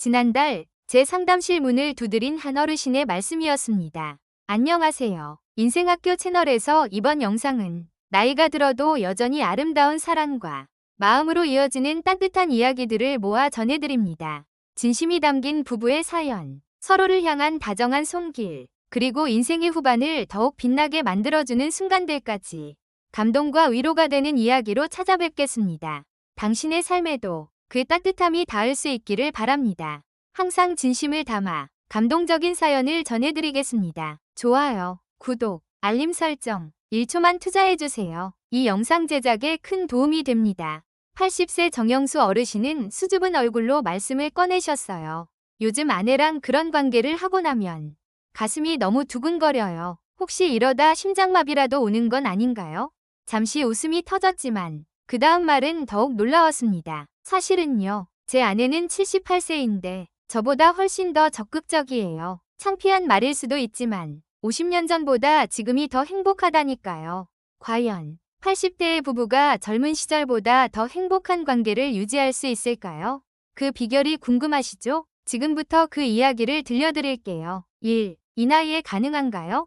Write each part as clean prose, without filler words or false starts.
지난달 제 상담실 문을 두드린 한 어르신의 말씀이었습니다. 안녕하세요. 인생학교 채널에서 이번 영상은 나이가 들어도 여전히 아름다운 사랑과 마음으로 이어지는 따뜻한 이야기들을 모아 전해드립니다. 진심이 담긴 부부의 사연, 서로를 향한 다정한 손길, 그리고 인생의 후반을 더욱 빛나게 만들어주는 순간들까지 감동과 위로가 되는 이야기로 찾아뵙겠습니다. 당신의 삶에도 그 따뜻함이 닿을 수 있기를 바랍니다. 항상 진심을 담아 감동적인 사연을 전해드리겠습니다. 좋아요, 구독, 알림 설정 1초만 투자해주세요. 이 영상 제작에 큰 도움이 됩니다. 80세 정영수 어르신은 수줍은 얼굴로 말씀을 꺼내셨어요. 요즘 아내랑 그런 관계를 하고 나면 가슴이 너무 두근거려요. 혹시 이러다 심장마비라도 오는 건 아닌가요? 잠시 웃음이 터졌지만 그 다음 말은 더욱 놀라웠습니다. 사실은요, 제 아내는 78세인데 저보다 훨씬 더 적극적이에요. 창피한 말일 수도 있지만 50년 전보다 지금이 더 행복하다니까요. 과연 80대의 부부가 젊은 시절보다 더 행복한 관계를 유지할 수 있을까요? 그 비결이 궁금하시죠? 지금부터 그 이야기를 들려드릴게요. 1. 이 나이에 가능한가요?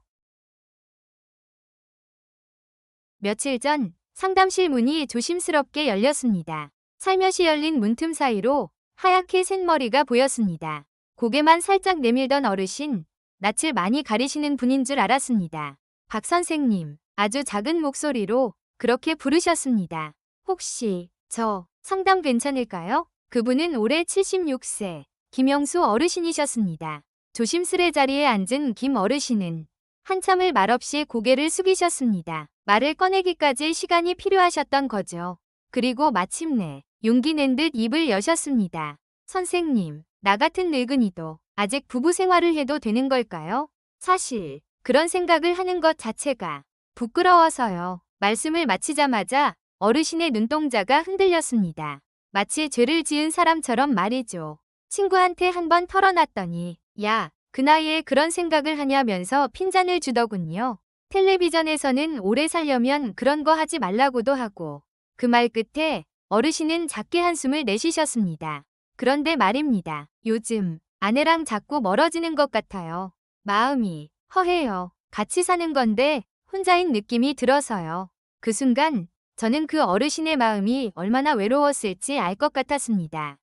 며칠 전 상담실 문이 조심스럽게 열렸습니다. 살며시 열린 문틈 사이로 하얗게 샌 머리가 보였습니다. 고개만 살짝 내밀던 어르신, 낯을 많이 가리시는 분인 줄 알았습니다. 박 선생님, 아주 작은 목소리로 그렇게 부르셨습니다. 혹시 저 상담 괜찮을까요? 그분은 올해 76세 김영수 어르신이셨습니다. 조심스레 자리에 앉은 김 어르신은 한참을 말없이 고개를 숙이셨습니다. 말을 꺼내기까지 시간이 필요하셨던 거죠. 그리고 마침내 용기 낸 듯 입을 여셨습니다. 선생님, 나 같은 늙은이도 아직 부부 생활을 해도 되는 걸까요? 사실 그런 생각을 하는 것 자체가 부끄러워서요. 말씀을 마치자마자 어르신의 눈동자가 흔들렸습니다. 마치 죄를 지은 사람처럼 말이죠. 친구한테 한번 털어놨더니 야, 그 나이에 그런 생각을 하냐면서 핀잔을 주더군요. 텔레비전에서는 오래 살려면 그런 거 하지 말라고도 하고 그 말 끝에 어르신은 작게 한숨을 내쉬셨습니다. 그런데 말입니다. 요즘 아내랑 자꾸 멀어지는 것 같아요. 마음이 허해요. 같이 사는 건데 혼자인 느낌이 들어서요. 그 순간 저는 그 어르신의 마음이 얼마나 외로웠을지 알 것 같았습니다.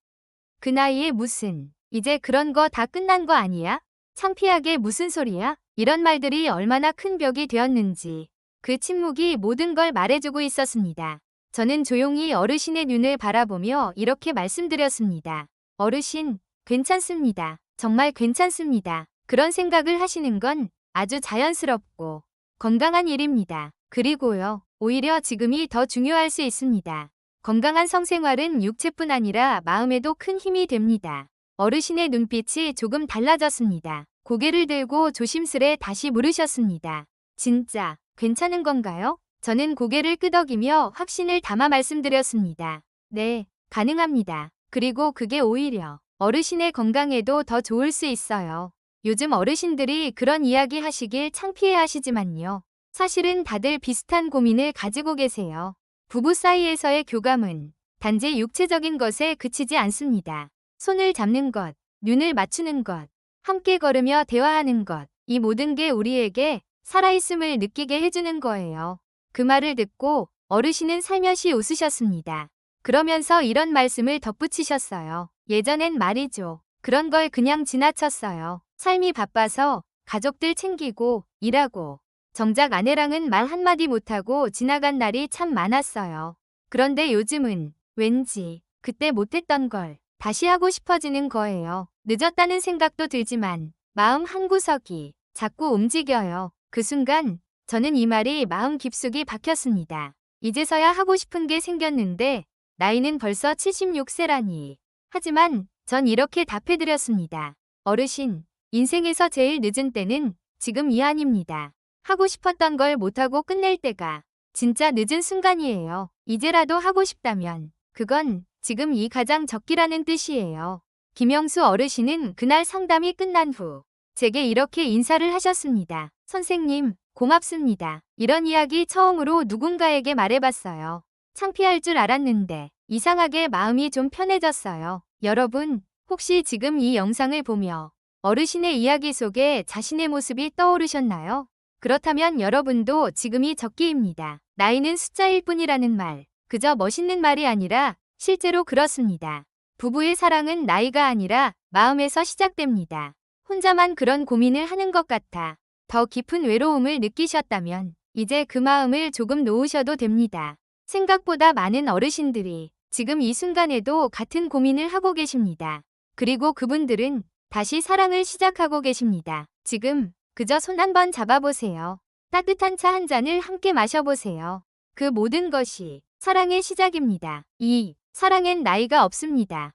그 나이에 무슨 이제 그런 거 다 끝난 거 아니야? 창피하게 무슨 소리야? 이런 말들이 얼마나 큰 벽이 되었는지 그 침묵이 모든 걸 말해주고 있었습니다. 저는 조용히 어르신의 눈을 바라보며 이렇게 말씀드렸습니다. 어르신, 괜찮습니다. 정말 괜찮습니다. 그런 생각을 하시는 건 아주 자연스럽고 건강한 일입니다. 그리고요, 오히려 지금이 더 중요할 수 있습니다. 건강한 성생활은 육체뿐 아니라 마음에도 큰 힘이 됩니다. 어르신의 눈빛이 조금 달라졌습니다. 고개를 들고 조심스레 다시 물으셨습니다. 진짜 괜찮은 건가요? 저는 고개를 끄덕이며 확신을 담아 말씀드렸습니다. 네, 가능합니다. 그리고 그게 오히려 어르신의 건강에도 더 좋을 수 있어요. 요즘 어르신들이 그런 이야기 하시길 창피해 하시지만요. 사실은 다들 비슷한 고민을 가지고 계세요. 부부 사이에서의 교감은 단지 육체적인 것에 그치지 않습니다. 손을 잡는 것, 눈을 맞추는 것, 함께 걸으며 대화하는 것, 이 모든 게 우리에게 살아있음을 느끼게 해주는 거예요. 그 말을 듣고 어르신은 살며시 웃으셨습니다. 그러면서 이런 말씀을 덧붙이셨어요. 예전엔 말이죠. 그런 걸 그냥 지나쳤어요. 삶이 바빠서 가족들 챙기고 일하고 정작 아내랑은 말 한마디 못하고 지나간 날이 참 많았어요. 그런데 요즘은 왠지 그때 못했던 걸 다시 하고 싶어지는 거예요. 늦었다는 생각도 들지만 마음 한구석이 자꾸 움직여요. 그 순간 저는 이 말이 마음 깊숙이 박혔습니다. 이제서야 하고 싶은 게 생겼는데 나이는 벌써 76세라니. 하지만 전 이렇게 답해드렸습니다. 어르신, 인생에서 제일 늦은 때는 지금이 아닙니다. 하고 싶었던 걸 못하고 끝낼 때가 진짜 늦은 순간이에요. 이제라도 하고 싶다면 그건 지금 이 가장 적기라는 뜻이에요. 김영수 어르신은 그날 상담이 끝난 후 제게 이렇게 인사를 하셨습니다. 선생님, 고맙습니다. 이런 이야기 처음으로 누군가에게 말해봤어요. 창피할 줄 알았는데 이상하게 마음이 좀 편해졌어요. 여러분, 혹시 지금 이 영상을 보며 어르신의 이야기 속에 자신의 모습이 떠오르셨나요? 그렇다면 여러분도 지금이 적기입니다. 나이는 숫자일 뿐이라는 말, 그저 멋있는 말이 아니라 실제로 그렇습니다. 부부의 사랑은 나이가 아니라 마음에서 시작됩니다. 혼자만 그런 고민을 하는 것 같아 더 깊은 외로움을 느끼셨다면 이제 그 마음을 조금 놓으셔도 됩니다. 생각보다 많은 어르신들이 지금 이 순간에도 같은 고민을 하고 계십니다. 그리고 그분들은 다시 사랑을 시작하고 계십니다. 지금 그저 손 한번 잡아보세요. 따뜻한 차 한 잔을 함께 마셔보세요. 그 모든 것이 사랑의 시작입니다. 2. 사랑엔 나이가 없습니다.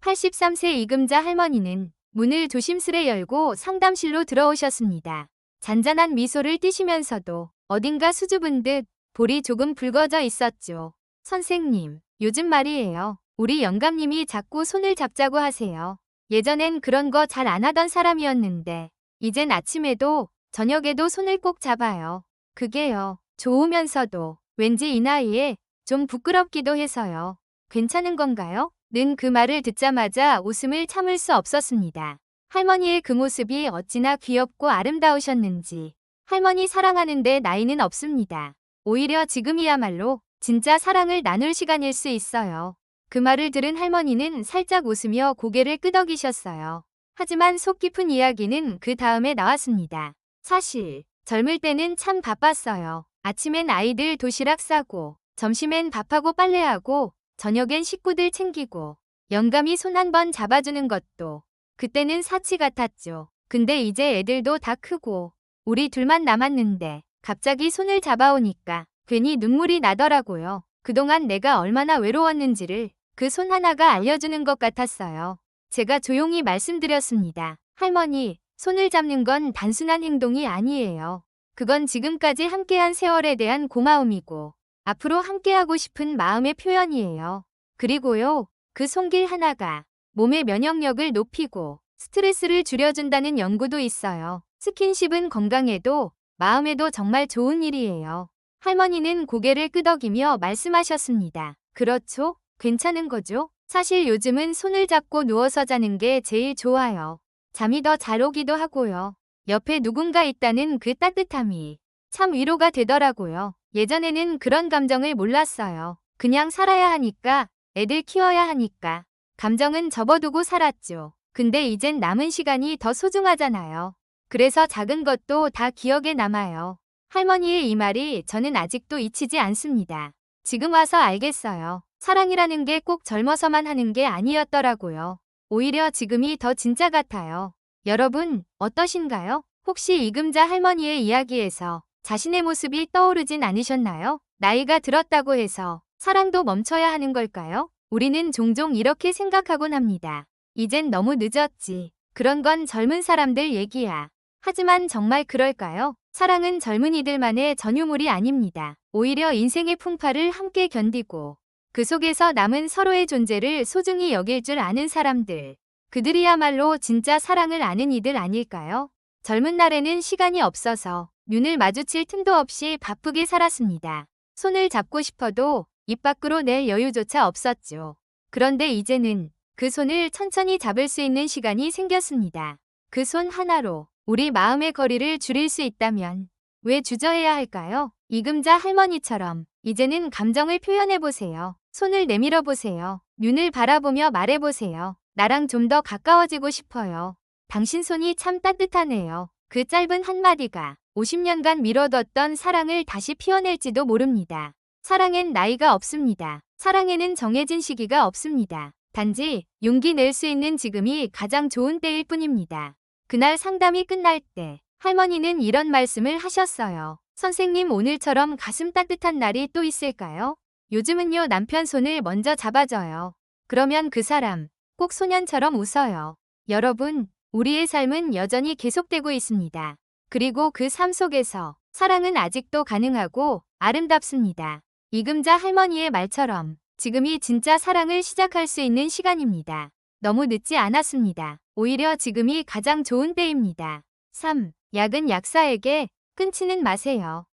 83세 이금자 할머니는 문을 조심스레 열고 상담실로 들어오셨습니다. 잔잔한 미소를 띠시면서도 어딘가 수줍은 듯 볼이 조금 붉어져 있었죠. 선생님, 요즘 말이에요. 우리 영감님이 자꾸 손을 잡자고 하세요. 예전엔 그런 거 잘 안 하던 사람이었는데 이젠 아침에도 저녁에도 손을 꼭 잡아요. 그게요. 좋으면서도 왠지 이 나이에 좀 부끄럽기도 해서요. 괜찮은 건가요? 는 그 말을 듣자마자 웃음을 참을 수 없었습니다. 할머니의 그 모습이 어찌나 귀엽고 아름다우셨는지. 할머니 사랑하는데 나이는 없습니다. 오히려 지금이야말로 진짜 사랑을 나눌 시간일 수 있어요. 그 말을 들은 할머니는 살짝 웃으며 고개를 끄덕이셨어요. 하지만 속 깊은 이야기는 그 다음에 나왔습니다. 사실 젊을 때는 참 바빴어요. 아침엔 아이들 도시락 싸고 점심엔 밥하고 빨래하고 저녁엔 식구들 챙기고 영감이 손 한 번 잡아주는 것도 그때는 사치 같았죠. 근데 이제 애들도 다 크고 우리 둘만 남았는데 갑자기 손을 잡아오니까 괜히 눈물이 나더라고요. 그동안 내가 얼마나 외로웠는지를 그 손 하나가 알려주는 것 같았어요. 제가 조용히 말씀드렸습니다. 할머니, 손을 잡는 건 단순한 행동이 아니에요. 그건 지금까지 함께한 세월에 대한 고마움이고 앞으로 함께하고 싶은 마음의 표현이에요. 그리고요, 그 손길 하나가 몸의 면역력을 높이고 스트레스를 줄여준다는 연구도 있어요. 스킨십은 건강에도 마음에도 정말 좋은 일이에요. 할머니는 고개를 끄덕이며 말씀하셨습니다. 그렇죠? 괜찮은 거죠? 사실 요즘은 손을 잡고 누워서 자는 게 제일 좋아요. 잠이 더 잘 오기도 하고요. 옆에 누군가 있다는 그 따뜻함이 참 위로가 되더라고요. 예전에는 그런 감정을 몰랐어요. 그냥 살아야 하니까, 애들 키워야 하니까. 감정은 접어두고 살았죠. 근데 이젠 남은 시간이 더 소중하잖아요. 그래서 작은 것도 다 기억에 남아요. 할머니의 이 말이 저는 아직도 잊히지 않습니다. 지금 와서 알겠어요. 사랑이라는 게 꼭 젊어서만 하는 게 아니었더라고요. 오히려 지금이 더 진짜 같아요. 여러분, 어떠신가요? 혹시 이금자 할머니의 이야기에서 자신의 모습이 떠오르진 않으셨나요? 나이가 들었다고 해서 사랑도 멈춰야 하는 걸까요? 우리는 종종 이렇게 생각하곤 합니다. 이젠 너무 늦었지. 그런 건 젊은 사람들 얘기야. 하지만 정말 그럴까요? 사랑은 젊은이들만의 전유물이 아닙니다. 오히려 인생의 풍파를 함께 견디고 그 속에서 남은 서로의 존재를 소중히 여길 줄 아는 사람들. 그들이야말로 진짜 사랑을 아는 이들 아닐까요? 젊은 날에는 시간이 없어서 눈을 마주칠 틈도 없이 바쁘게 살았습니다. 손을 잡고 싶어도 입 밖으로 낼 여유조차 없었죠. 그런데 이제는 그 손을 천천히 잡을 수 있는 시간이 생겼습니다. 그 손 하나로 우리 마음의 거리를 줄일 수 있다면 왜 주저해야 할까요? 이금자 할머니처럼 이제는 감정을 표현해보세요. 손을 내밀어 보세요. 눈을 바라보며 말해보세요. 나랑 좀 더 가까워지고 싶어요. 당신 손이 참 따뜻하네요. 그 짧은 한마디가 50년간 미뤄뒀던 사랑을 다시 피워낼지도 모릅니다. 사랑엔 나이가 없습니다. 사랑에는 정해진 시기가 없습니다. 단지 용기 낼 수 있는 지금이 가장 좋은 때일 뿐입니다. 그날 상담이 끝날 때 할머니는 이런 말씀을 하셨어요. 선생님, 오늘처럼 가슴 따뜻한 날이 또 있을까요? 요즘은요, 남편 손을 먼저 잡아줘요. 그러면 그 사람 꼭 소년처럼 웃어요. 여러분, 우리의 삶은 여전히 계속되고 있습니다. 그리고 그 삶 속에서 사랑은 아직도 가능하고 아름답습니다. 이금자 할머니의 말처럼 지금이 진짜 사랑을 시작할 수 있는 시간입니다. 너무 늦지 않았습니다. 오히려 지금이 가장 좋은 때입니다. 3. 약은 약사에게 끊지는 마세요.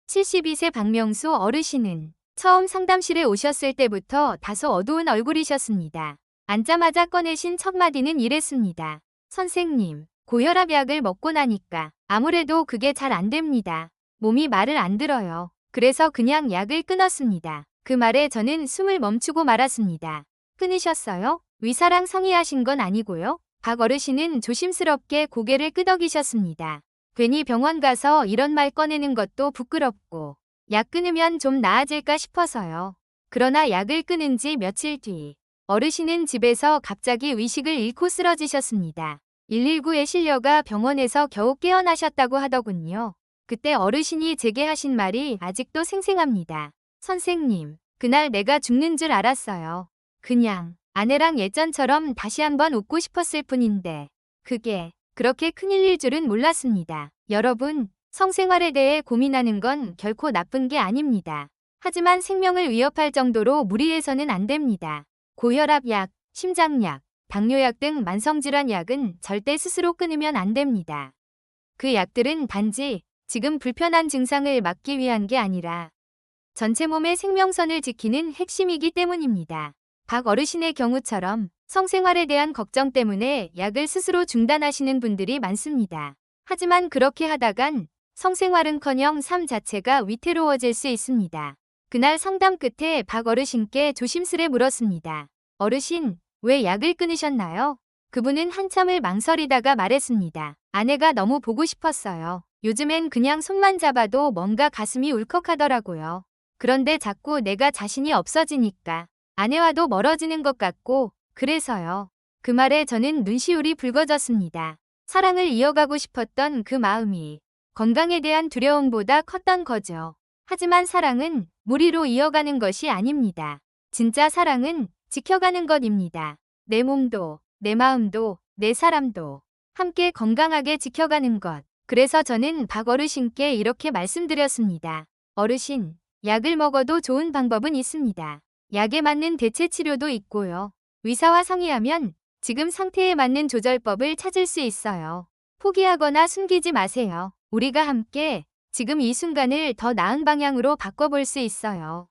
72세 박명수 어르신은 처음 상담실에 오셨을 때부터 다소 어두운 얼굴이셨습니다. 앉자마자 꺼내신 첫 마디는 이랬습니다. 선생님, 고혈압 약을 먹고 나니까 아무래도 그게 잘 안 됩니다. 몸이 말을 안 들어요. 그래서 그냥 약을 끊었습니다. 그 말에 저는 숨을 멈추고 말았습니다. 끊으셨어요? 의사랑 상의하신 건 아니고요? 박 어르신은 조심스럽게 고개를 끄덕이셨습니다. 괜히 병원 가서 이런 말 꺼내는 것도 부끄럽고 약 끊으면 좀 나아질까 싶어서요. 그러나 약을 끊은 지 며칠 뒤 어르신은 집에서 갑자기 의식을 잃고 쓰러지셨습니다. 119에 실려가 병원에서 겨우 깨어나셨다고 하더군요. 그때 어르신이 제게 하신 말이 아직도 생생합니다. 선생님, 그날 내가 죽는 줄 알았어요. 그냥 아내랑 예전처럼 다시 한번 웃고 싶었을 뿐인데 그게 그렇게 큰일일 줄은 몰랐습니다. 여러분, 성생활에 대해 고민하는 건 결코 나쁜 게 아닙니다. 하지만 생명을 위협할 정도로 무리해서는 안 됩니다. 고혈압 약, 심장약, 당뇨약 등 만성질환 약은 절대 스스로 끊으면 안 됩니다. 그 약들은 단지 지금 불편한 증상을 막기 위한 게 아니라 전체 몸의 생명선을 지키는 핵심이기 때문입니다. 박 어르신의 경우처럼 성생활에 대한 걱정 때문에 약을 스스로 중단하시는 분들이 많습니다. 하지만 그렇게 하다간 성생활은커녕 삶 자체가 위태로워질 수 있습니다. 그날 상담 끝에 박 어르신께 조심스레 물었습니다. 어르신, 왜 약을 끊으셨나요? 그분은 한참을 망설이다가 말했습니다. 아내가 너무 보고 싶었어요. 요즘엔 그냥 손만 잡아도 뭔가 가슴이 울컥하더라고요. 그런데 자꾸 내가 자신이 없어지니까 아내와도 멀어지는 것 같고 그래서요. 그 말에 저는 눈시울이 붉어졌습니다. 사랑을 이어가고 싶었던 그 마음이 건강에 대한 두려움보다 컸던 거죠. 하지만 사랑은 무리로 이어가는 것이 아닙니다. 진짜 사랑은 지켜가는 것입니다. 내 몸도, 내 마음도, 내 사람도 함께 건강하게 지켜가는 것. 그래서 저는 박 어르신께 이렇게 말씀드렸습니다. 어르신, 약을 먹어도 좋은 방법은 있습니다. 약에 맞는 대체 치료도 있고요. 의사와 상의하면 지금 상태에 맞는 조절법을 찾을 수 있어요. 포기하거나 숨기지 마세요. 우리가 함께 지금 이 순간을 더 나은 방향으로 바꿔볼 수 있어요.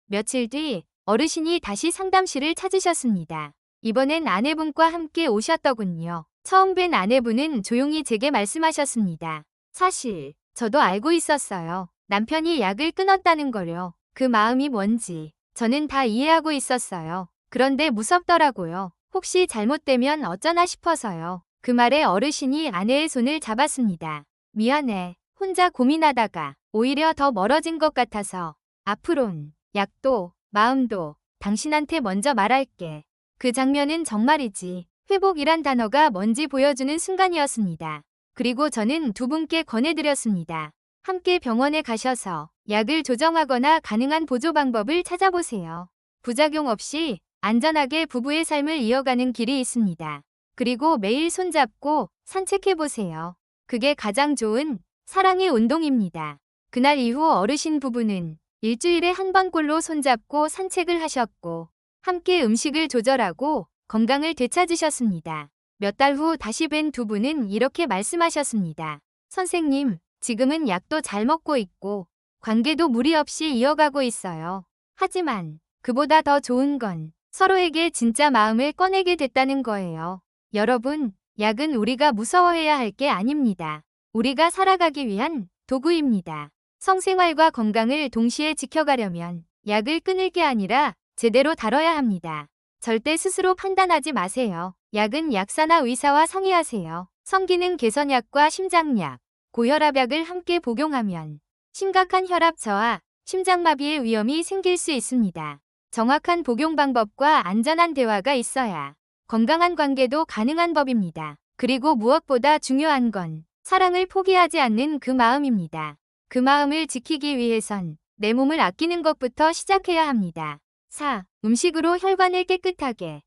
며칠 뒤 어르신이 다시 상담실을 찾으셨습니다. 이번엔 아내분과 함께 오셨더군요. 처음 뵌 아내분은 조용히 제게 말씀하셨습니다. 사실 저도 알고 있었어요. 남편이 약을 끊었다는 걸요. 그 마음이 뭔지 저는 다 이해하고 있었어요. 그런데 무섭더라고요. 혹시 잘못되면 어쩌나 싶어서요. 그 말에 어르신이 아내의 손을 잡았습니다. 미안해. 혼자 고민하다가 오히려 더 멀어진 것 같아서 앞으론 약도 마음도 당신한테 먼저 말할게. 그 장면은 정말이지 회복이란 단어가 뭔지 보여주는 순간이었습니다. 그리고 저는 두 분께 권해드렸습니다. 함께 병원에 가셔서 약을 조정하거나 가능한 보조 방법을 찾아보세요. 부작용 없이 안전하게 부부의 삶을 이어가는 길이 있습니다. 그리고 매일 손잡고 산책해보세요. 그게 가장 좋은 사랑의 운동입니다. 그날 이후 어르신 부부는 일주일에 한 번꼴로 손잡고 산책을 하셨고 함께 음식을 조절하고 건강을 되찾으셨습니다. 몇 달 후 다시 뵌 두 분은 이렇게 말씀하셨습니다. 선생님, 지금은 약도 잘 먹고 있고 관계도 무리 없이 이어가고 있어요. 하지만 그보다 더 좋은 건 서로에게 진짜 마음을 꺼내게 됐다는 거예요. 여러분, 약은 우리가 무서워해야 할 게 아닙니다. 우리가 살아가기 위한 도구입니다. 성생활과 건강을 동시에 지켜가려면 약을 끊을 게 아니라 제대로 다뤄야 합니다. 절대 스스로 판단하지 마세요. 약은 약사나 의사와 상의하세요. 성기능 개선약과 심장약, 고혈압약을 함께 복용하면 심각한 혈압 저하, 심장마비의 위험이 생길 수 있습니다. 정확한 복용 방법과 안전한 대화가 있어야 건강한 관계도 가능한 법입니다. 그리고 무엇보다 중요한 건 사랑을 포기하지 않는 그 마음입니다. 그 마음을 지키기 위해선 내 몸을 아끼는 것부터 시작해야 합니다. 4. 음식으로 혈관을 깨끗하게.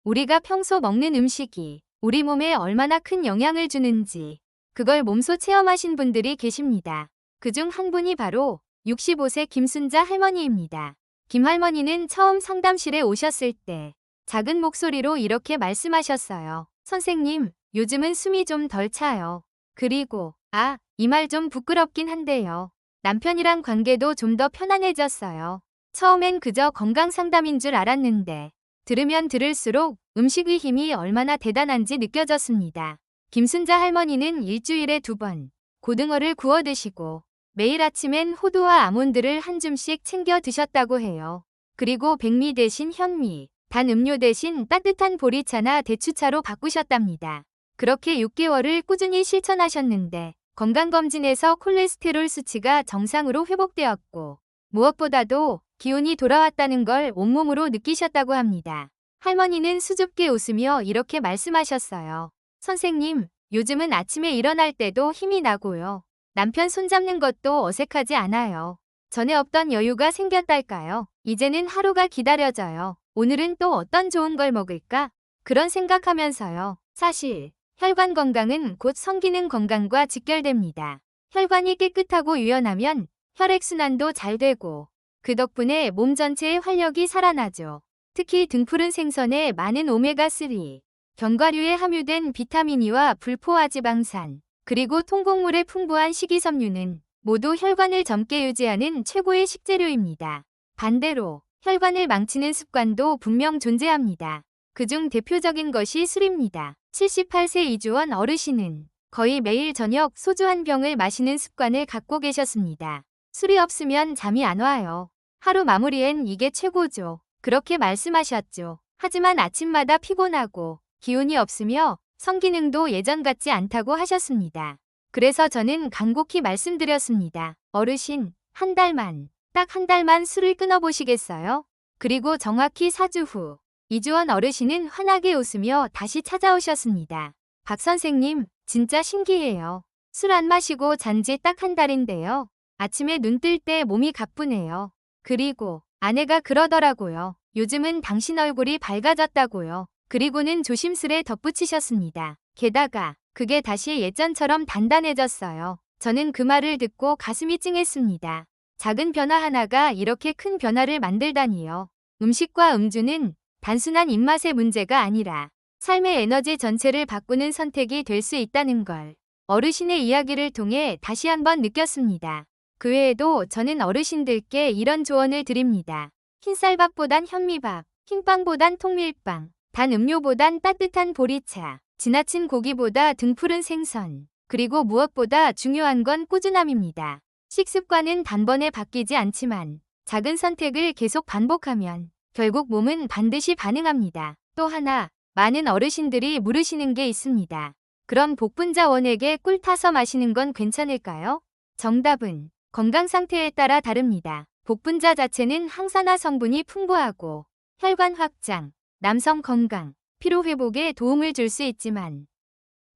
우리가 평소 먹는 음식이 우리 몸에 얼마나 큰 영향을 주는지 그걸 몸소 체험하신 분들이 계십니다. 그중 한 분이 바로 65세 김순자 할머니입니다. 김 할머니는 처음 상담실에 오셨을 때 작은 목소리로 이렇게 말씀하셨어요. 선생님, 요즘은 숨이 좀 덜 차요. 그리고 이 말 좀 부끄럽긴 한데요. 남편이랑 관계도 좀 더 편안해졌어요. 처음엔 그저 건강 상담인 줄 알았는데 들으면 들을수록 음식의 힘이 얼마나 대단한지 느껴졌습니다. 김순자 할머니는 일주일에 2번 고등어를 구워 드시고 매일 아침엔 호두와 아몬드를 한 줌씩 챙겨 드셨다고 해요. 그리고 백미 대신 현미, 단 음료 대신 따뜻한 보리차나 대추차로 바꾸셨답니다. 그렇게 6개월을 꾸준히 실천하셨는데 건강검진에서 콜레스테롤 수치가 정상으로 회복되었고 무엇보다도 기운이 돌아왔다는 걸 온몸으로 느끼셨다고 합니다. 할머니는 수줍게 웃으며 이렇게 말씀하셨어요. 선생님, 요즘은 아침에 일어날 때도 힘이 나고요. 남편 손잡는 것도 어색하지 않아요. 전에 없던 여유가 생겼달까요? 이제는 하루가 기다려져요. 오늘은 또 어떤 좋은 걸 먹을까? 그런 생각하면서요. 사실 혈관 건강은 곧 성기능 건강과 직결됩니다. 혈관이 깨끗하고 유연하면 혈액순환도 잘 되고 그 덕분에 몸 전체의 활력이 살아나죠. 특히 등푸른 생선에 많은 오메가3, 견과류에 함유된 비타민 E와 불포화지방산, 그리고 통곡물에 풍부한 식이섬유는 모두 혈관을 젊게 유지하는 최고의 식재료입니다. 반대로 혈관을 망치는 습관도 분명 존재합니다. 그중 대표적인 것이 술입니다. 78세 이주원 어르신은 거의 매일 저녁 소주 한 병을 마시는 습관을 갖고 계셨습니다. 술이 없으면 잠이 안 와요. 하루 마무리엔 이게 최고죠. 그렇게 말씀하셨죠. 하지만 아침마다 피곤하고 기운이 없으며 성기능도 예전 같지 않다고 하셨습니다. 그래서 저는 간곡히 말씀드렸습니다. 어르신, 딱 한 달만 술을 끊어보시겠어요? 그리고 정확히 4주 후 이주원 어르신은 환하게 웃으며 다시 찾아오셨습니다. 박 선생님, 진짜 신기해요. 술 안 마시고 잔지 딱 한 달인데요. 아침에 눈 뜰 때 몸이 가쁘네요. 그리고 아내가 그러더라고요. 요즘은 당신 얼굴이 밝아졌다고요. 그리고는 조심스레 덧붙이셨습니다. 게다가 그게 다시 예전처럼 단단해졌어요. 저는 그 말을 듣고 가슴이 찡했습니다. 작은 변화 하나가 이렇게 큰 변화를 만들다니요. 음식과 음주는 단순한 입맛의 문제가 아니라 삶의 에너지 전체를 바꾸는 선택이 될 수 있다는 걸 어르신의 이야기를 통해 다시 한번 느꼈습니다. 그 외에도 저는 어르신들께 이런 조언을 드립니다. 흰쌀밥보단 현미밥, 흰빵보단 통밀빵, 단 음료보단 따뜻한 보리차, 지나친 고기보다 등푸른 생선, 그리고 무엇보다 중요한 건 꾸준함입니다. 식습관은 단번에 바뀌지 않지만 작은 선택을 계속 반복하면 결국 몸은 반드시 반응합니다. 또 하나, 많은 어르신들이 물으시는 게 있습니다. 그럼 복분자 원액에 꿀 타서 마시는 건 괜찮을까요? 정답은 건강 상태에 따라 다릅니다. 복분자 자체는 항산화 성분이 풍부하고 혈관 확장, 남성 건강, 피로 회복에 도움을 줄 수 있지만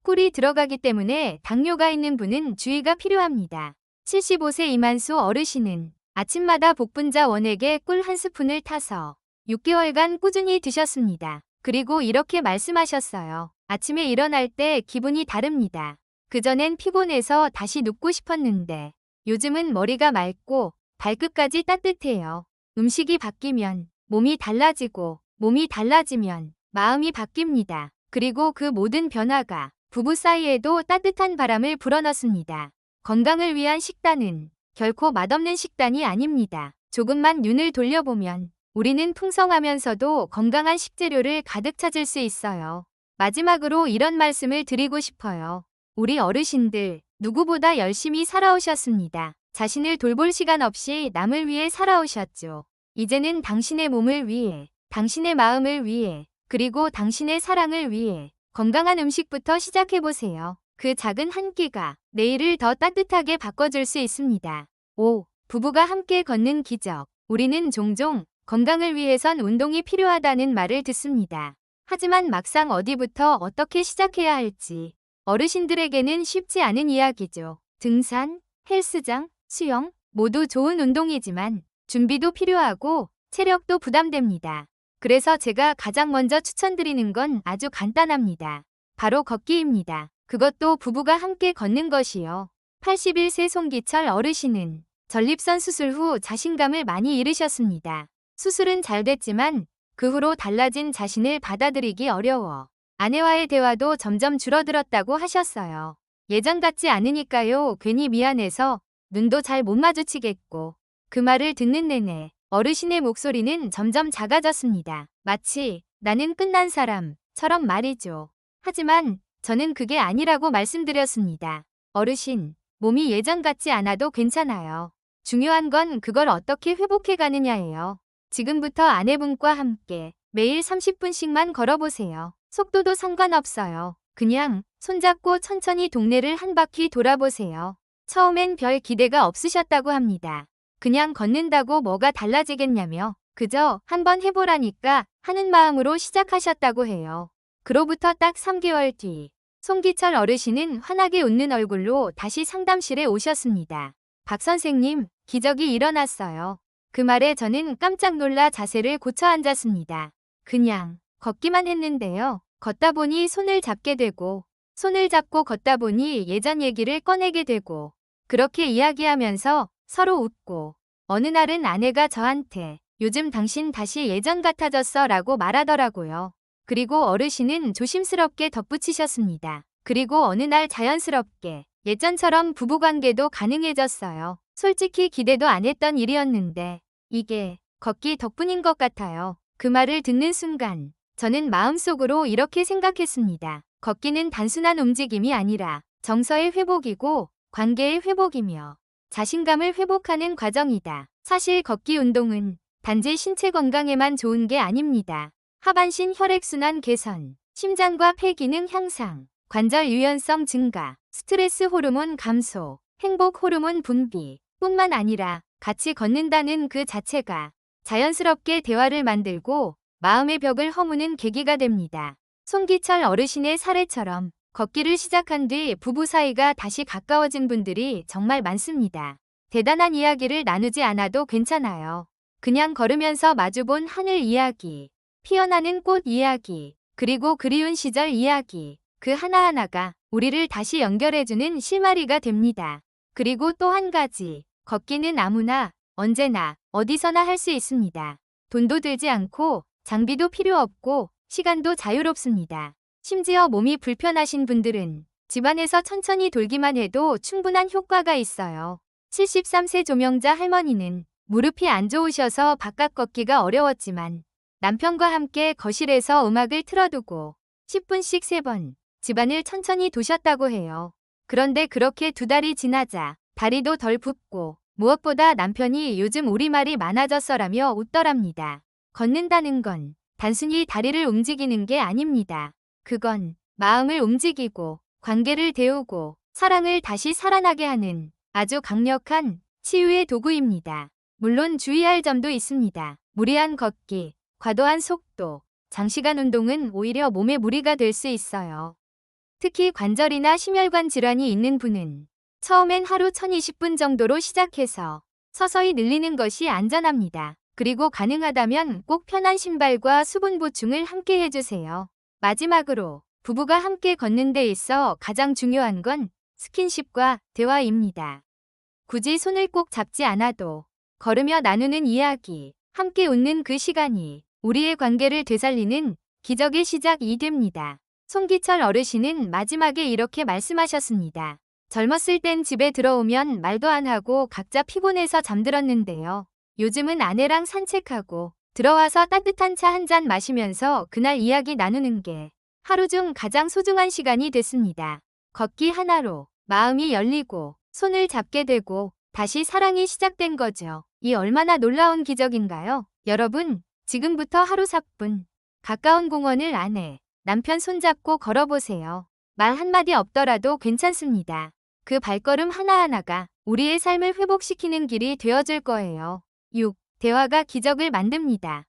꿀이 들어가기 때문에 당뇨가 있는 분은 주의가 필요합니다. 75세 이만수 어르신은 아침마다 복분자 원액에 꿀 한 스푼을 타서 6개월간 꾸준히 드셨습니다. 그리고 이렇게 말씀하셨어요. 아침에 일어날 때 기분이 다릅니다. 그전엔 피곤해서 다시 눕고 싶었는데 요즘은 머리가 맑고 발끝까지 따뜻해요. 음식이 바뀌면 몸이 달라지고 몸이 달라지면 마음이 바뀝니다. 그리고 그 모든 변화가 부부 사이에도 따뜻한 바람을 불어넣습니다. 건강을 위한 식단은 결코 맛없는 식단이 아닙니다. 조금만 눈을 돌려보면 우리는 풍성하면서도 건강한 식재료를 가득 찾을 수 있어요. 마지막으로 이런 말씀을 드리고 싶어요. 우리 어르신들 누구보다 열심히 살아오셨습니다. 자신을 돌볼 시간 없이 남을 위해 살아오셨죠. 이제는 당신의 몸을 위해, 당신의 마음을 위해, 그리고 당신의 사랑을 위해 건강한 음식부터 시작해보세요. 그 작은 한 끼가 내일을 더 따뜻하게 바꿔줄 수 있습니다. 5. 부부가 함께 걷는 기적. 우리는 종종 건강을 위해선 운동이 필요하다는 말을 듣습니다. 하지만 막상 어디부터 어떻게 시작해야 할지 어르신들에게는 쉽지 않은 이야기죠. 등산, 헬스장, 수영 모두 좋은 운동이지만 준비도 필요하고 체력도 부담됩니다. 그래서 제가 가장 먼저 추천드리는 건 아주 간단합니다. 바로 걷기입니다. 그것도 부부가 함께 걷는 것이요. 81세 송기철 어르신은 전립선 수술 후 자신감을 많이 잃으셨습니다. 수술은 잘 됐지만 그 후로 달라진 자신을 받아들이기 어려워 아내와의 대화도 점점 줄어들었다고 하셨어요. 예전 같지 않으니까요. 괜히 미안해서 눈도 잘 못 마주치겠고. 그 말을 듣는 내내 어르신의 목소리는 점점 작아졌습니다. 마치 나는 끝난 사람처럼 말이죠. 하지만 저는 그게 아니라고 말씀드렸습니다. 어르신, 몸이 예전 같지 않아도 괜찮아요. 중요한 건 그걸 어떻게 회복해 가느냐예요. 지금부터 아내분과 함께 매일 30분씩만 걸어보세요. 속도도 상관없어요. 그냥 손잡고 천천히 동네를 한 바퀴 돌아보세요. 처음엔 별 기대가 없으셨다고 합니다. 그냥 걷는다고 뭐가 달라지겠냐며 그저 한번 해보라니까 하는 마음으로 시작하셨다고 해요. 그로부터 딱 3개월 뒤 송기철 어르신은 환하게 웃는 얼굴로 다시 상담실에 오셨습니다. 박 선생님, 기적이 일어났어요. 그 말에 저는 깜짝 놀라 자세를 고쳐 앉았습니다. 그냥 걷기만 했는데요. 걷다 보니 손을 잡게 되고 손을 잡고 걷다 보니 예전 얘기를 꺼내게 되고 그렇게 이야기하면서 서로 웃고 어느 날은 아내가 저한테 요즘 당신 다시 예전 같아졌어 라고 말하더라고요. 그리고 어르신은 조심스럽게 덧붙이셨습니다. 그리고 어느 날 자연스럽게 예전처럼 부부관계도 가능해졌어요. 솔직히 기대도 안 했던 일이었는데 이게 걷기 덕분인 것 같아요. 그 말을 듣는 순간 저는 마음속으로 이렇게 생각했습니다. 걷기는 단순한 움직임이 아니라 정서의 회복이고 관계의 회복이며 자신감을 회복하는 과정이다. 사실 걷기 운동은 단지 신체 건강에만 좋은 게 아닙니다. 하반신 혈액순환 개선, 심장과 폐 기능 향상, 관절 유연성 증가, 스트레스 호르몬 감소, 행복 호르몬 분비 뿐만 아니라 같이 걷는다는 그 자체가 자연스럽게 대화를 만들고 마음의 벽을 허무는 계기가 됩니다. 송기철 어르신의 사례처럼 걷기를 시작한 뒤 부부 사이가 다시 가까워진 분들이 정말 많습니다. 대단한 이야기를 나누지 않아도 괜찮아요. 그냥 걸으면서 마주본 하늘 이야기, 피어나는 꽃 이야기, 그리고 그리운 시절 이야기, 그 하나하나가 우리를 다시 연결해주는 실마리가 됩니다. 그리고 또 한 가지, 걷기는 아무나, 언제나, 어디서나 할 수 있습니다. 돈도 들지 않고, 장비도 필요 없고, 시간도 자유롭습니다. 심지어 몸이 불편하신 분들은 집안에서 천천히 돌기만 해도 충분한 효과가 있어요. 73세 조명자 할머니는 무릎이 안 좋으셔서 바깥 걷기가 어려웠지만 남편과 함께 거실에서 음악을 틀어두고 10분씩 3번 집안을 천천히 도셨다고 해요. 그런데 그렇게 2달이 지나자 다리도 덜 붓고 무엇보다 남편이 요즘 우리말이 많아졌어라며 웃더랍니다. 걷는다는 건 단순히 다리를 움직이는 게 아닙니다. 그건 마음을 움직이고 관계를 데우고 사랑을 다시 살아나게 하는 아주 강력한 치유의 도구입니다. 물론 주의할 점도 있습니다. 무리한 걷기, 과도한 속도, 장시간 운동은 오히려 몸에 무리가 될 수 있어요. 특히 관절이나 심혈관 질환이 있는 분은 처음엔 하루 1020분 정도로 시작해서 서서히 늘리는 것이 안전합니다. 그리고 가능하다면 꼭 편한 신발과 수분 보충을 함께 해주세요. 마지막으로 부부가 함께 걷는 데 있어 가장 중요한 건 스킨십과 대화입니다. 굳이 손을 꼭 잡지 않아도 걸으며 나누는 이야기, 함께 웃는 그 시간이 우리의 관계를 되살리는 기적의 시작이 됩니다. 송기철 어르신은 마지막에 이렇게 말씀하셨습니다. 젊었을 땐 집에 들어오면 말도 안 하고 각자 피곤해서 잠들었는데요. 요즘은 아내랑 산책하고 들어와서 따뜻한 차 한 잔 마시면서 그날 이야기 나누는 게 하루 중 가장 소중한 시간이 됐습니다. 걷기 하나로 마음이 열리고 손을 잡게 되고 다시 사랑이 시작된 거죠. 이 얼마나 놀라운 기적인가요? 여러분, 지금부터 하루 4분 가까운 공원을 아내, 남편 손잡고 걸어보세요. 말 한마디 없더라도 괜찮습니다. 그 발걸음 하나하나가 우리의 삶을 회복시키는 길이 되어줄 거예요. 6. 대화가 기적을 만듭니다.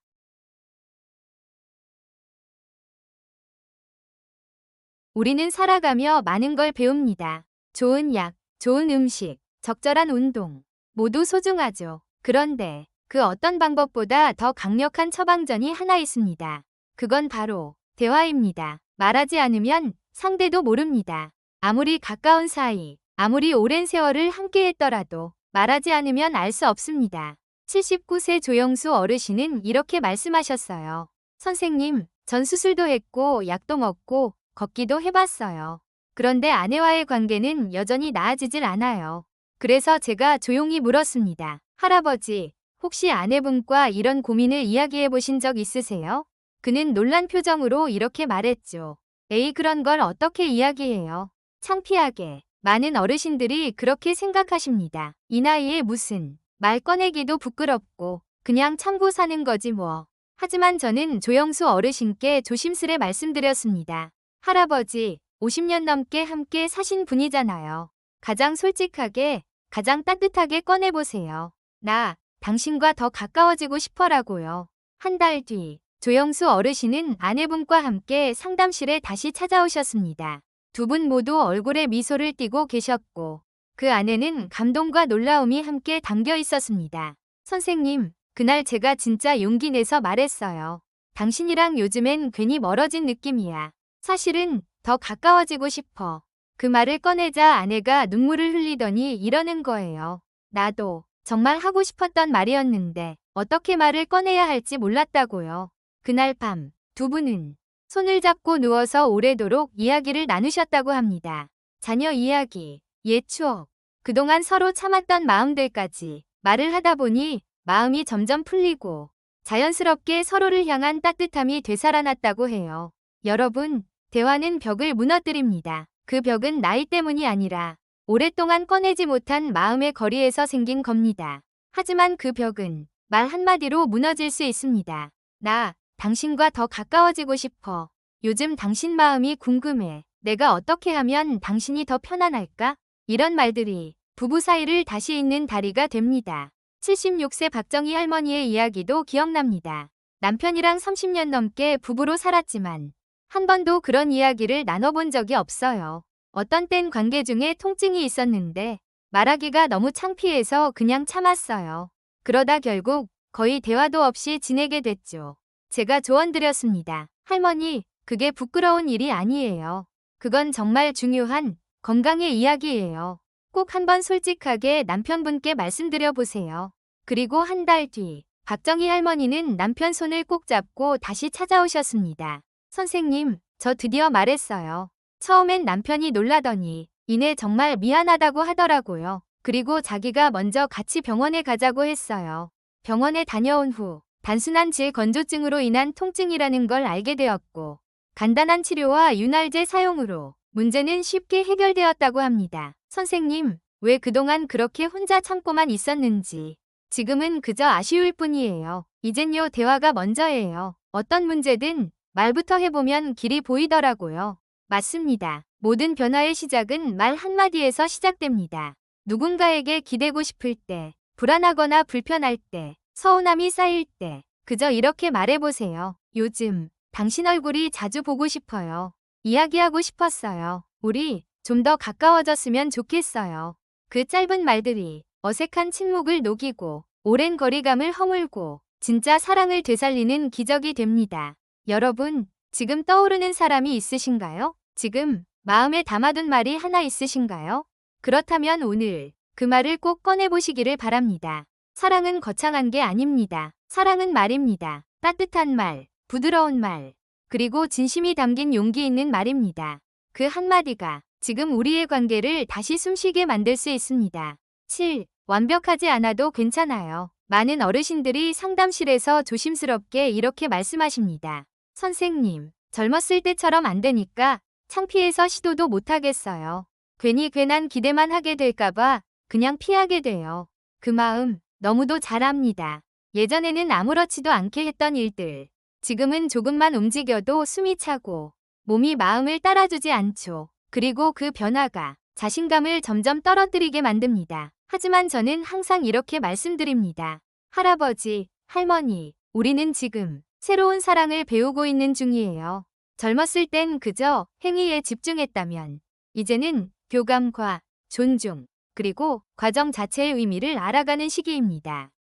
우리는 살아가며 많은 걸 배웁니다. 좋은 약, 좋은 음식, 적절한 운동, 모두 소중하죠. 그런데 그 어떤 방법보다 더 강력한 처방전이 하나 있습니다. 그건 바로 대화입니다. 말하지 않으면 상대도 모릅니다. 아무리 가까운 사이, 아무리 오랜 세월을 함께 했더라도 말하지 않으면 알 수 없습니다. 79세 조영수 어르신은 이렇게 말씀하셨어요. 선생님, 전 수술도 했고 약도 먹고 걷기도 해봤어요. 그런데 아내와의 관계는 여전히 나아지질 않아요. 그래서 제가 조용히 물었습니다. 할아버지, 혹시 아내분과 이런 고민을 이야기해 보신 적 있으세요? 그는 놀란 표정으로 이렇게 말했죠. 에이, 그런 걸 어떻게 이야기해요? 창피하게. 많은 어르신들이 그렇게 생각하십니다. 이 나이에 무슨 말 꺼내기도 부끄럽고 그냥 참고 사는 거지 뭐. 하지만 저는 조영수 어르신께 조심스레 말씀드렸습니다. 할아버지, 50년 넘게 함께 사신 분이잖아요. 가장 솔직하게, 가장 따뜻하게 꺼내보세요. 나, 당신과 더 가까워지고 싶어라고요. 한 달 뒤, 조영수 어르신은 아내분과 함께 상담실에 다시 찾아오셨습니다. 두 분 모두 얼굴에 미소를 띠고 계셨고, 그 안에는 감동과 놀라움이 함께 담겨 있었습니다. 선생님, 그날 제가 진짜 용기 내서 말했어요. 당신이랑 요즘엔 괜히 멀어진 느낌이야. 사실은 더 가까워지고 싶어. 그 말을 꺼내자 아내가 눈물을 흘리더니 이러는 거예요. 나도 정말 하고 싶었던 말이었는데 어떻게 말을 꺼내야 할지 몰랐다고요. 그날 밤 두 분은 손을 잡고 누워서 오래도록 이야기를 나누셨다고 합니다. 자녀 이야기, 옛 추억, 그동안 서로 참았던 마음들까지 말을 하다 보니 마음이 점점 풀리고 자연스럽게 서로를 향한 따뜻함이 되살아났다고 해요. 여러분, 대화는 벽을 무너뜨립니다. 그 벽은 나이 때문이 아니라 오랫동안 꺼내지 못한 마음의 거리에서 생긴 겁니다. 하지만 그 벽은 말 한마디로 무너질 수 있습니다. 나, 당신과 더 가까워지고 싶어. 요즘 당신 마음이 궁금해. 내가 어떻게 하면 당신이 더 편안할까? 이런 말들이 부부 사이를 다시 잇는 다리가 됩니다. 76세 박정희 할머니의 이야기도 기억납니다. 남편이랑 30년 넘게 부부로 살았지만 한 번도 그런 이야기를 나눠본 적이 없어요. 어떤 땐 관계 중에 통증이 있었는데 말하기가 너무 창피해서 그냥 참았어요. 그러다 결국 거의 대화도 없이 지내게 됐죠. 제가 조언드렸습니다. 할머니, 그게 부끄러운 일이 아니에요. 그건 정말 중요한 건강의 이야기예요. 꼭 한번 솔직하게 남편분께 말씀드려 보세요. 그리고 한 달 뒤, 박정희 할머니는 남편 손을 꼭 잡고 다시 찾아오셨습니다. 선생님, 저 드디어 말했어요. 처음엔 남편이 놀라더니 이내 정말 미안하다고 하더라고요. 그리고 자기가 먼저 같이 병원에 가자고 했어요. 병원에 다녀온 후 단순한 질건조증으로 인한 통증이라는 걸 알게 되었고 간단한 치료와 윤활제 사용으로 문제는 쉽게 해결되었다고 합니다. 선생님, 왜 그동안 그렇게 혼자 참고만 있었는지 지금은 그저 아쉬울 뿐이에요. 이젠요 대화가 먼저예요. 어떤 문제든 말부터 해보면 길이 보이더라고요. 맞습니다. 모든 변화의 시작은 말 한마디에서 시작됩니다. 누군가에게 기대고 싶을 때, 불안하거나 불편할 때, 서운함이 쌓일 때, 그저 이렇게 말해보세요. 요즘 당신 얼굴이 자주 보고 싶어요. 이야기하고 싶었어요. 우리 좀 더 가까워졌으면 좋겠어요. 그 짧은 말들이 어색한 침묵을 녹이고 오랜 거리감을 허물고 진짜 사랑을 되살리는 기적이 됩니다. 여러분, 지금 떠오르는 사람이 있으신가요? 지금 마음에 담아둔 말이 하나 있으신가요? 그렇다면 오늘 그 말을 꼭 꺼내보시기를 바랍니다. 사랑은 거창한 게 아닙니다. 사랑은 말입니다. 따뜻한 말, 부드러운 말, 그리고 진심이 담긴 용기 있는 말입니다. 그 한마디가 지금 우리의 관계를 다시 숨쉬게 만들 수 있습니다. 7. 완벽하지 않아도 괜찮아요. 많은 어르신들이 상담실에서 조심스럽게 이렇게 말씀하십니다. 선생님, 젊었을 때처럼 안 되니까 창피해서 시도도 못하겠어요. 괜히 괜한 기대만 하게 될까봐 그냥 피하게 돼요. 그 마음 너무도 잘 압니다. 예전에는 아무렇지도 않게 했던 일들, 지금은 조금만 움직여도 숨이 차고 몸이 마음을 따라주지 않죠. 그리고 그 변화가 자신감을 점점 떨어뜨리게 만듭니다. 하지만 저는 항상 이렇게 말씀드립니다. 할아버지, 할머니, 우리는 지금 새로운 사랑을 배우고 있는 중이에요. 젊었을 땐 그저 행위에 집중했다면 이제는 교감과 존중, 그리고 과정 자체의 의미를 알아가는 시기입니다.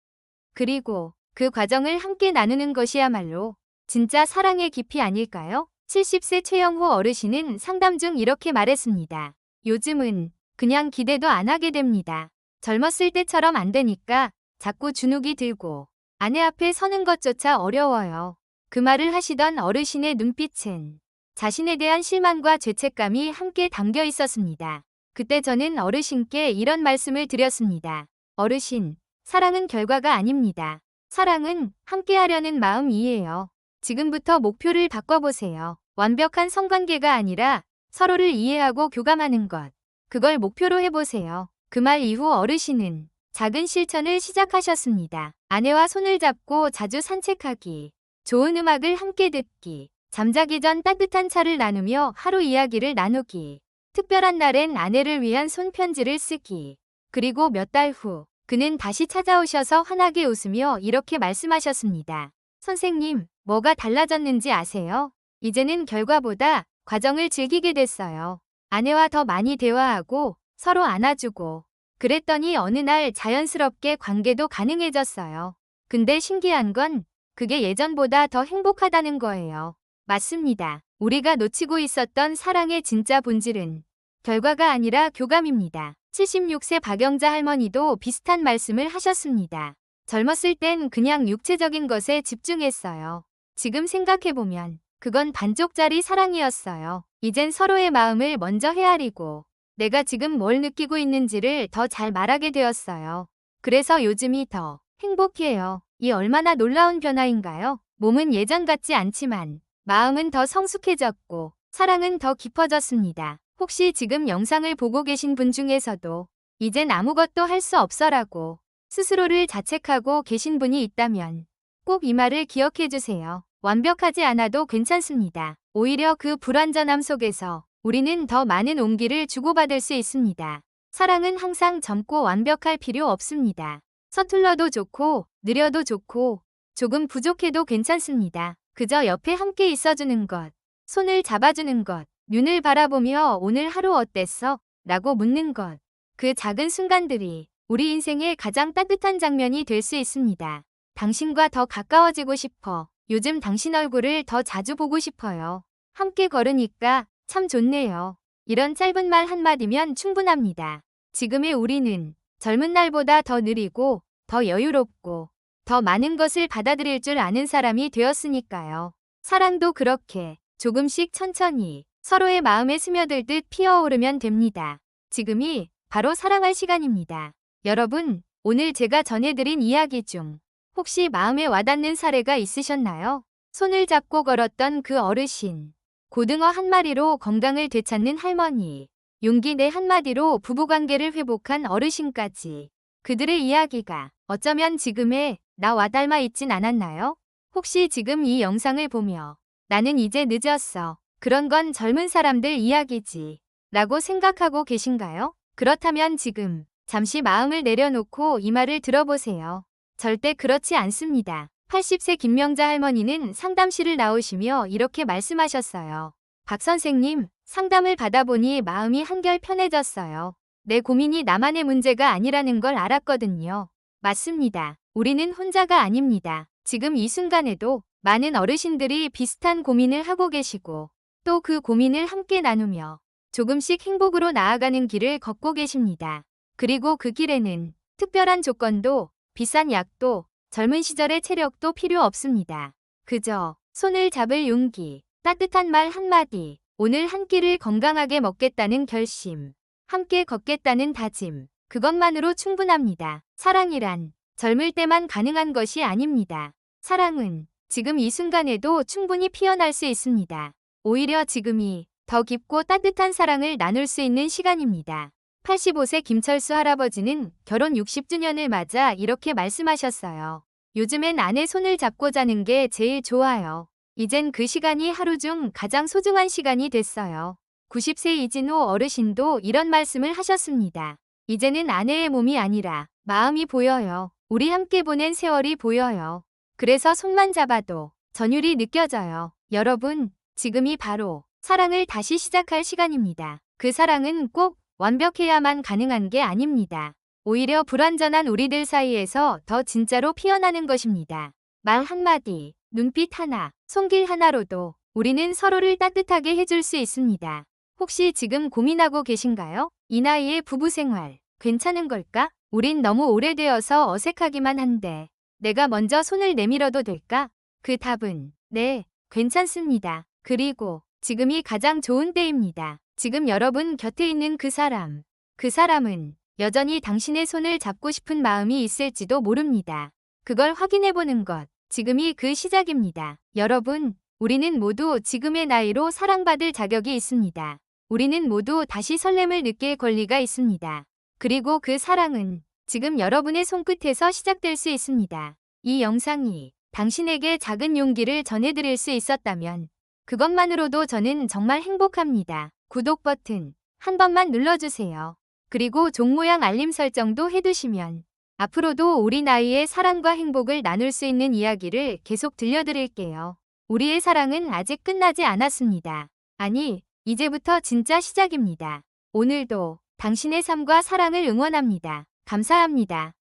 그리고 그 과정을 함께 나누는 것이야말로 진짜 사랑의 깊이 아닐까요? 70세 최영호 어르신은 상담 중 이렇게 말했습니다. 요즘은 그냥 기대도 안 하게 됩니다. 젊었을 때처럼 안 되니까 자꾸 주눅이 들고 아내 앞에 서는 것조차 어려워요. 그 말을 하시던 어르신의 눈빛은 자신에 대한 실망과 죄책감이 함께 담겨 있었습니다. 그때 저는 어르신께 이런 말씀을 드렸습니다. 어르신, 사랑은 결과가 아닙니다. 사랑은 함께하려는 마음이에요. 지금부터 목표를 바꿔보세요. 완벽한 성관계가 아니라 서로를 이해하고 교감하는 것. 그걸 목표로 해보세요. 그 말 이후 어르신은 작은 실천을 시작하셨습니다. 아내와 손을 잡고 자주 산책하기, 좋은 음악을 함께 듣기, 잠자기 전 따뜻한 차를 나누며 하루 이야기를 나누기, 특별한 날엔 아내를 위한 손편지를 쓰기. 그리고 몇 달 후 그는 다시 찾아오셔서 환하게 웃으며 이렇게 말씀하셨습니다. 선생님, 뭐가 달라졌는지 아세요? 이제는 결과보다 과정을 즐기게 됐어요. 아내와 더 많이 대화하고 서로 안아주고 그랬더니 어느 날 자연스럽게 관계도 가능해졌어요. 근데 신기한 건 그게 예전보다 더 행복하다는 거예요. 맞습니다. 우리가 놓치고 있었던 사랑의 진짜 본질은 결과가 아니라 교감입니다. 76세 박영자 할머니도 비슷한 말씀을 하셨습니다. 젊었을 땐 그냥 육체적인 것에 집중했어요. 지금 생각해보면 그건 반쪽짜리 사랑이었어요. 이젠 서로의 마음을 먼저 헤아리고 내가 지금 뭘 느끼고 있는지를 더 잘 말하게 되었어요. 그래서 요즘이 더 행복해요. 이 얼마나 놀라운 변화인가요? 몸은 예전 같지 않지만 마음은 더 성숙해졌고 사랑은 더 깊어졌습니다. 혹시 지금 영상을 보고 계신 분 중에서도 이젠 아무것도 할 수 없어라고 스스로를 자책하고 계신 분이 있다면 꼭 이 말을 기억해 주세요. 완벽하지 않아도 괜찮습니다. 오히려 그 불완전함 속에서 우리는 더 많은 온기를 주고받을 수 있습니다. 사랑은 항상 젊고 완벽할 필요 없습니다. 서툴러도 좋고 느려도 좋고 조금 부족해도 괜찮습니다. 그저 옆에 함께 있어주는 것, 손을 잡아주는 것, 눈을 바라보며 오늘 하루 어땠어? 라고 묻는 것. 그 작은 순간들이 우리 인생의 가장 따뜻한 장면이 될 수 있습니다. 당신과 더 가까워지고 싶어. 요즘 당신 얼굴을 더 자주 보고 싶어요. 함께 걸으니까 참 좋네요. 이런 짧은 말 한마디면 충분합니다. 지금의 우리는 젊은 날보다 더 느리고 더 여유롭고 더 많은 것을 받아들일 줄 아는 사람이 되었으니까요. 사랑도 그렇게 조금씩 천천히 서로의 마음에 스며들듯 피어오르면 됩니다. 지금이 바로 사랑할 시간입니다. 여러분, 오늘 제가 전해드린 이야기 중 혹시 마음에 와닿는 사례가 있으셨나요? 손을 잡고 걸었던 그 어르신, 고등어 한 마리로 건강을 되찾는 할머니, 용기 내 한마디로 부부관계를 회복한 어르신까지 그들의 이야기가 어쩌면 지금의 나와 닮아 있진 않았나요? 혹시 지금 이 영상을 보며 나는 이제 늦었어. 그런 건 젊은 사람들 이야기지. 라고 생각하고 계신가요? 그렇다면 지금 잠시 마음을 내려놓고 이 말을 들어보세요. 절대 그렇지 않습니다. 80세 김명자 할머니는 상담실을 나오시며 이렇게 말씀하셨어요. 박 선생님, 상담을 받아보니 마음이 한결 편해졌어요. 내 고민이 나만의 문제가 아니라는 걸 알았거든요. 맞습니다. 우리는 혼자가 아닙니다. 지금 이 순간에도 많은 어르신들이 비슷한 고민을 하고 계시고 또 그 고민을 함께 나누며 조금씩 행복으로 나아가는 길을 걷고 계십니다. 그리고 그 길에는 특별한 조건도 비싼 약도 젊은 시절의 체력도 필요 없습니다. 그저 손을 잡을 용기, 따뜻한 말 한마디, 오늘 한 끼를 건강하게 먹겠다는 결심, 함께 걷겠다는 다짐, 그것만으로 충분합니다. 사랑이란 젊을 때만 가능한 것이 아닙니다. 사랑은 지금 이 순간에도 충분히 피어날 수 있습니다. 오히려 지금이 더 깊고 따뜻한 사랑을 나눌 수 있는 시간입니다. 85세 김철수 할아버지는 결혼 60주년을 맞아 이렇게 말씀하셨어요. 요즘엔 아내 손을 잡고 자는 게 제일 좋아요. 이젠 그 시간이 하루 중 가장 소중한 시간이 됐어요. 90세 이진호 어르신도 이런 말씀을 하셨습니다. 이제는 아내의 몸이 아니라 마음이 보여요. 우리 함께 보낸 세월이 보여요. 그래서 손만 잡아도 전율이 느껴져요. 여러분, 지금이 바로 사랑을 다시 시작할 시간입니다. 그 사랑은 꼭 완벽해야만 가능한 게 아닙니다. 오히려 불완전한 우리들 사이에서 더 진짜로 피어나는 것입니다. 말 한마디, 눈빛 하나, 손길 하나로도 우리는 서로를 따뜻하게 해줄 수 있습니다. 혹시 지금 고민하고 계신가요? 이 나이에 부부 생활 괜찮은 걸까? 우린 너무 오래되어서 어색하기만 한데 내가 먼저 손을 내밀어도 될까? 그 답은 네, 괜찮습니다. 그리고 지금이 가장 좋은 때입니다. 지금 여러분 곁에 있는 그 사람은 여전히 당신의 손을 잡고 싶은 마음이 있을지도 모릅니다. 그걸 확인해보는 것, 지금이 그 시작입니다. 여러분, 우리는 모두 지금의 나이로 사랑받을 자격이 있습니다. 우리는 모두 다시 설렘을 느낄 권리가 있습니다. 그리고 그 사랑은 지금 여러분의 손끝에서 시작될 수 있습니다. 이 영상이 당신에게 작은 용기를 전해드릴 수 있었다면 그것만으로도 저는 정말 행복합니다. 구독 버튼 한 번만 눌러주세요. 그리고 종 모양 알림 설정도 해두시면 앞으로도 우리 나이의 사랑과 행복을 나눌 수 있는 이야기를 계속 들려드릴게요. 우리의 사랑은 아직 끝나지 않았습니다. 아니, 이제부터 진짜 시작입니다. 오늘도 당신의 삶과 사랑을 응원합니다. 감사합니다.